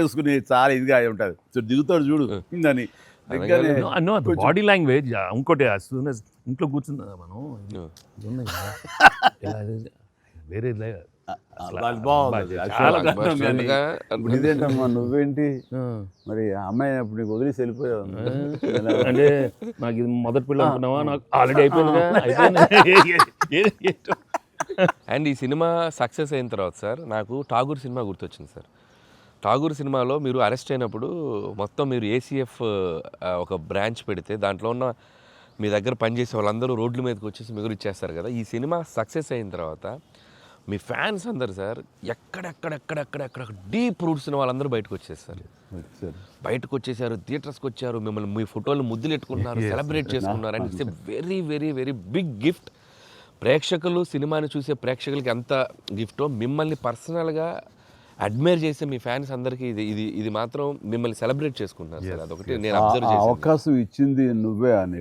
చేసుకుని చాలా ఇదిగా ఉంటుంది. సో దిగుతాడు చూడు కిందని దిగ్గానే బాడీ లాంగ్వేజ్ ఇంకోటి ఇంట్లో కూర్చున్నా మనం వేరే అది బాగుంది. చాలా ఇప్పుడు ఇదేంటమ్మా నువ్వేంటి మరి ఆ అమ్మాయి అప్పుడు నీకు వదిలేసి వెళ్ళిపోయావు అంటే నాకు ఇది మొదటి పిల్ల అనుకున్నావా, నాకు ఆల్రెడీ అయిపోయింది. అండ్ ఈ సినిమా సక్సెస్ అయిన తర్వాత సార్ నాకు ఠాగూర్ సినిమా గుర్తొచ్చింది సార్. ఠాగూర్ సినిమాలో మీరు అరెస్ట్ అయినప్పుడు మొత్తం మీరు ఏసీఎఫ్ ఒక బ్రాంచ్ పెడితే దాంట్లో ఉన్న మీ దగ్గర పనిచేసే వాళ్ళందరూ రోడ్ల మీదకి వచ్చేసి మీరు ఇచ్చేస్తారు కదా. ఈ సినిమా సక్సెస్ అయిన తర్వాత మీ ఫ్యాన్స్ అందరు సార్ ఎక్కడెక్కడెక్కడెక్కడెక్కడ డీప్ రూట్స్ వాళ్ళందరూ బయటకు వచ్చేస్తారు, బయటకు వచ్చేసారు, థియేటర్స్కి వచ్చారు, మిమ్మల్ని మీ ఫోటోలు ముద్దులెట్టుకున్నారు, సెలబ్రేట్ చేసుకున్నారు. And it's a very very very big gift. ప్రేక్షకులు సినిమాని చూసే ప్రేక్షకులకి ఎంత గిఫ్టో మిమ్మల్ని పర్సనల్గా అడ్మైర్ చేసే మీ ఫ్యాన్స్ అందరికీ ఇది ఇది ఇది మాత్రం మిమ్మల్ని సెలబ్రేట్ చేసుకుంటున్నారు సార్. అదొకటి నేను అబ్జర్వ్ చేశాను. అవకాశం ఇచ్చింది నువ్వే అని.